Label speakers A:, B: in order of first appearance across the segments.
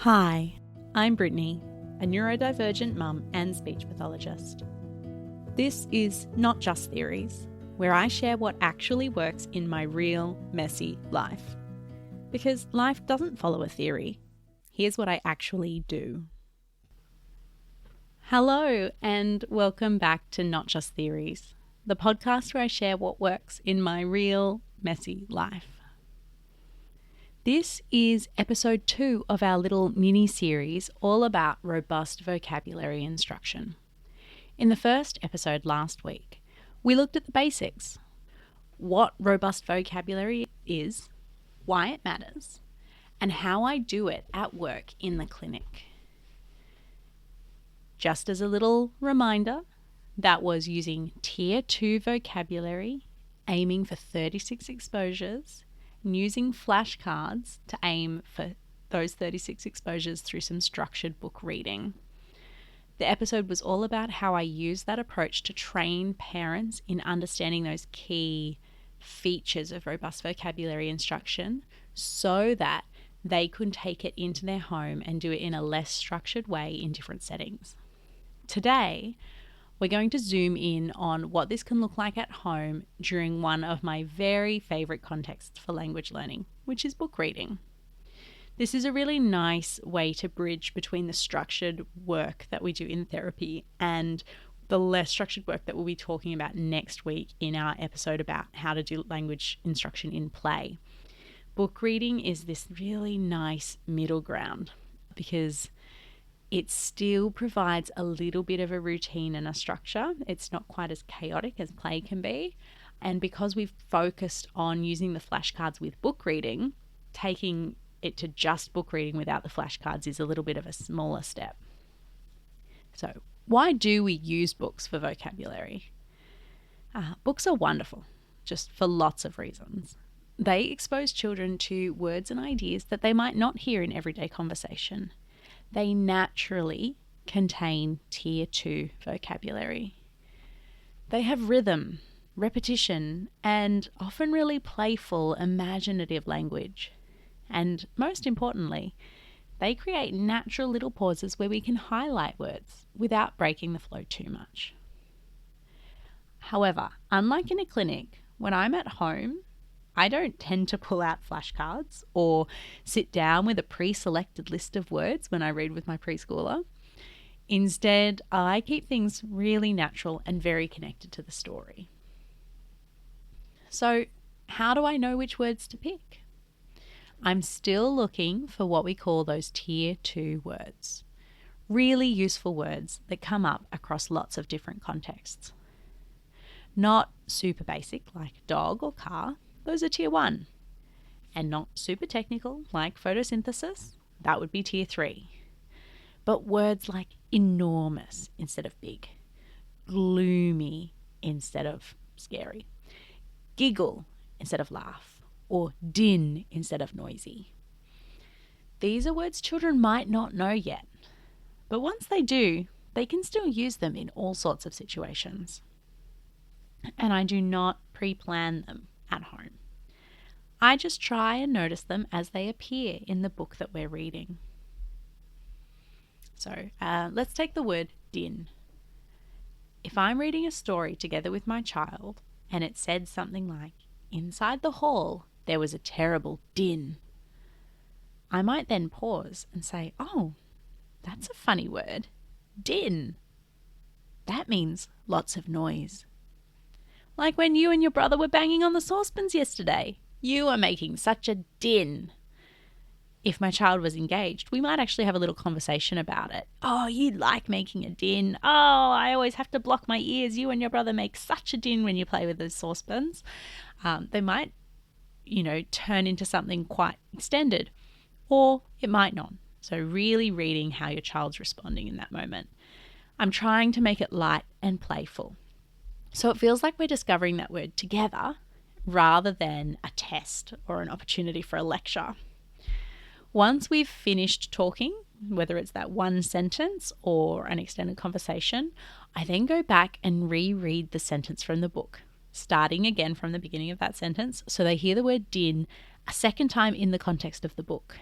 A: Hi, I'm Brittany, a neurodivergent mum and speech pathologist. This is Not Just Theories, where I share what actually works in my real, messy life. Because life doesn't follow a theory. Here's what I actually do. Hello, and welcome back to Not Just Theories, the podcast where I share what works in my real, messy life. This is episode 2 of our little mini-series all about robust vocabulary instruction. In the first episode last week, we looked at the basics. What robust vocabulary is, why it matters, and how I do it at work in the clinic. Just as a little reminder, that was using Tier 2 vocabulary, aiming for 36 exposures, and using flashcards to aim for those 36 exposures through some structured book reading. The episode was all about how I use that approach to train parents in understanding those key features of robust vocabulary instruction so that they could take it into their home and do it in a less structured way in different settings. Today, we're going to zoom in on what this can look like at home during one of my very favourite contexts for language learning, which is book reading. This is a really nice way to bridge between the structured work that we do in therapy and the less structured work that we'll be talking about next week in our episode about how to do language instruction in play. Book reading is this really nice middle ground because it still provides a little bit of a routine and a structure. It's not quite as chaotic as play can be. And because we've focused on using the flashcards with book reading, taking it to just book reading without the flashcards is a little bit of a smaller step. So, why do we use books for vocabulary? Books are wonderful, just for lots of reasons. They expose children to words and ideas that they might not hear in everyday conversation. They naturally contain Tier 2 vocabulary. They have rhythm, repetition, and often really playful, imaginative language. And most importantly, they create natural little pauses where we can highlight words without breaking the flow too much. However, unlike in a clinic, when I'm at home, I don't tend to pull out flashcards or sit down with a pre-selected list of words when I read with my preschooler. Instead, I keep things really natural and very connected to the story. So, how do I know which words to pick? I'm still looking for what we call those Tier 2 words. Really useful words that come up across lots of different contexts. Not super basic like dog or car. Those are Tier 1. And not super technical like photosynthesis, that would be Tier 3. But words like enormous instead of big, gloomy instead of scary, giggle instead of laugh, or din instead of noisy. These are words children might not know yet, but once they do, they can still use them in all sorts of situations. And I do not pre-plan them at home. I just try and notice them as they appear in the book that we're reading. So let's take the word din. If I'm reading a story together with my child and it said something like, inside the hall there was a terrible din, I might then pause and say, oh, that's a funny word, din. That means lots of noise. Like when you and your brother were banging on the saucepans yesterday. You are making such a din. If my child was engaged, we might actually have a little conversation about it. Oh, you like making a din. Oh, I always have to block my ears. You and your brother make such a din when you play with those saucepans. They might, turn into something quite extended, or it might not. So really reading how your child's responding in that moment. I'm trying to make it light and playful. So it feels like we're discovering that word together rather than a test or an opportunity for a lecture. Once we've finished talking, whether it's that one sentence or an extended conversation, I then go back and reread the sentence from the book, starting again from the beginning of that sentence so they hear the word din a second time in the context of the book.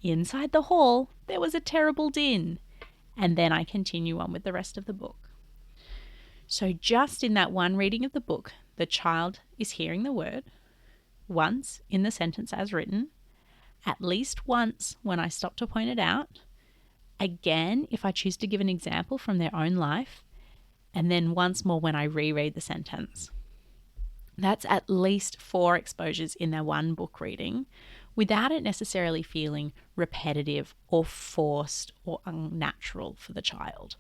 A: inside the hall, there was a terrible din. And then I continue on with the rest of the book. So just in that one reading of the book, the child is hearing the word once in the sentence as written, at least once when I stop to point it out, again if I choose to give an example from their own life, and then once more when I reread the sentence. That's at least 4 exposures in their one book reading without it necessarily feeling repetitive or forced or unnatural for the child.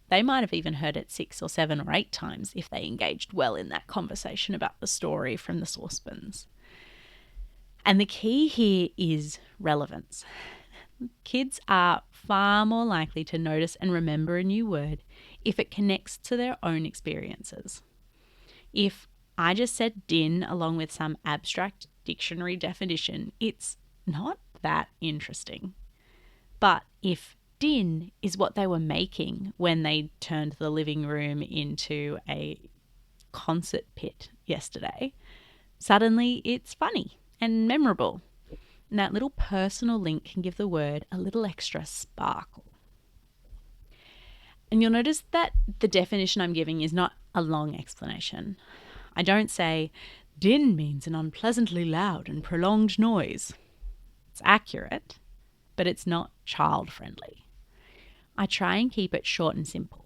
A: They might have even heard it 6 or 7 or 8 times if they engaged well in that conversation about the story from the saucepans. And the key here is relevance. Kids are far more likely to notice and remember a new word if it connects to their own experiences. If I just said din along with some abstract dictionary definition, it's not that interesting. But if din is what they were making when they turned the living room into a concert pit yesterday, suddenly it's funny and memorable. And that little personal link can give the word a little extra sparkle. And you'll notice that the definition I'm giving is not a long explanation. I don't say, din means an unpleasantly loud and prolonged noise. It's accurate, but it's not child-friendly. I try and keep it short and simple.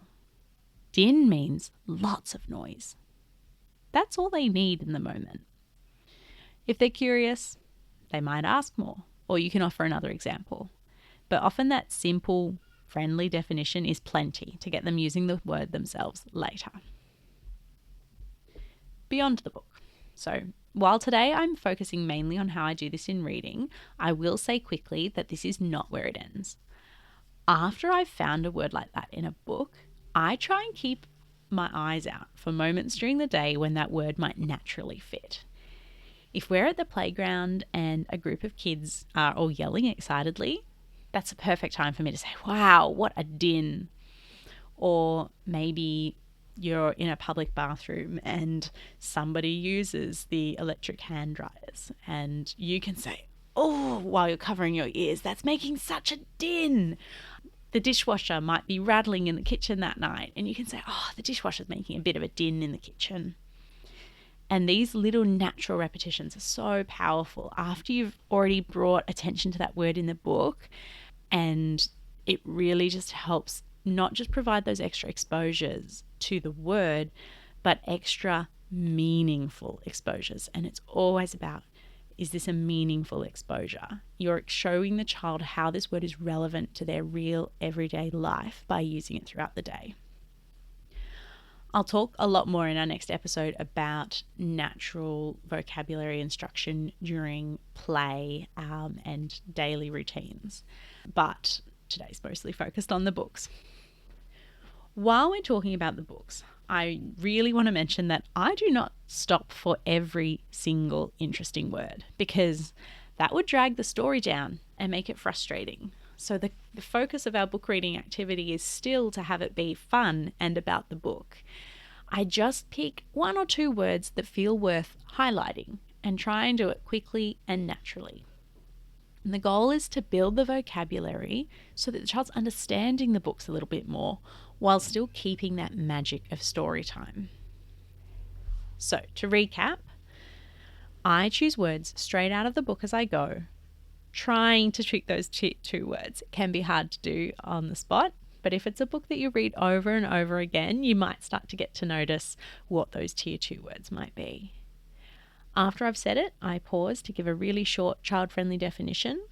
A: Din means lots of noise. That's all they need in the moment. If they're curious, they might ask more, or you can offer another example. But often that simple, friendly definition is plenty to get them using the word themselves later. Beyond the book. So, while today I'm focusing mainly on how I do this in reading, I will say quickly that this is not where it ends. After I've found a word like that in a book, I try and keep my eyes out for moments during the day when that word might naturally fit. If we're at the playground and a group of kids are all yelling excitedly, that's a perfect time for me to say, wow, what a din. Or maybe you're in a public bathroom and somebody uses the electric hand dryers and you can say, oh, while you're covering your ears, that's making such a din. The dishwasher might be rattling in the kitchen that night and you can say, oh, the dishwasher's making a bit of a din in the kitchen. And these little natural repetitions are so powerful after you've already brought attention to that word in the book, and it really just helps not just provide those extra exposures to the word, but extra meaningful exposures. And it's always about, is this a meaningful exposure? You're showing the child how this word is relevant to their real everyday life by using it throughout the day. I'll talk a lot more in our next episode about natural vocabulary instruction during play and daily routines, but today's mostly focused on the books. While we're talking about the books, I really want to mention that I do not stop for every single interesting word because that would drag the story down and make it frustrating. So the focus of our book reading activity is still to have it be fun and about the book. I just pick 1 or 2 words that feel worth highlighting and try and do it quickly and naturally. And the goal is to build the vocabulary so that the child's understanding the books a little bit more while still keeping that magic of story time. So to recap, I choose words straight out of the book as I go, trying to trick those 2 words. It can be hard to do on the spot, but if it's a book that you read over and over again, you might start to get to notice what those tier 2 words might be. After I've said it, I pause to give a really short child-friendly definition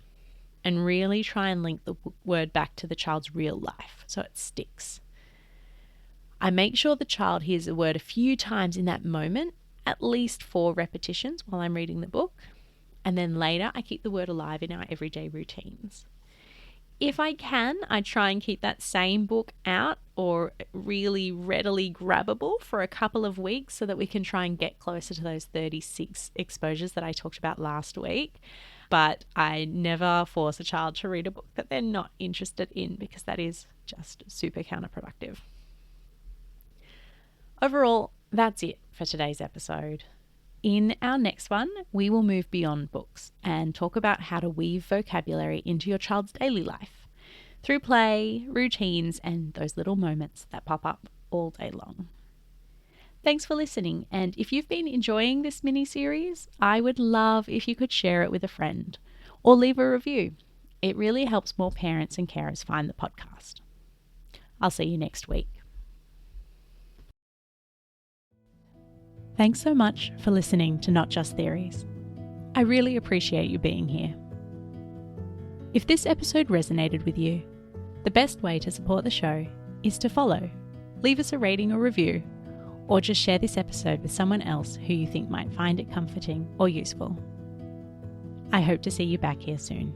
A: and really try and link the word back to the child's real life so it sticks. I make sure the child hears the word a few times in that moment, at least 4 repetitions while I'm reading the book, and then later I keep the word alive in our everyday routines. If I can, I try and keep that same book out or really readily grabbable for a couple of weeks so that we can try and get closer to those 36 exposures that I talked about last week. But I never force a child to read a book that they're not interested in because that is just super counterproductive. Overall, that's it for today's episode. In our next one, we will move beyond books and talk about how to weave vocabulary into your child's daily life through play, routines, and those little moments that pop up all day long. Thanks for listening, and if you've been enjoying this mini-series, I would love if you could share it with a friend or leave a review. It really helps more parents and carers find the podcast. I'll see you next week. Thanks so much for listening to Not Just Theories. I really appreciate you being here. If this episode resonated with you, the best way to support the show is to follow, leave us a rating or review, or just share this episode with someone else who you think might find it comforting or useful. I hope to see you back here soon.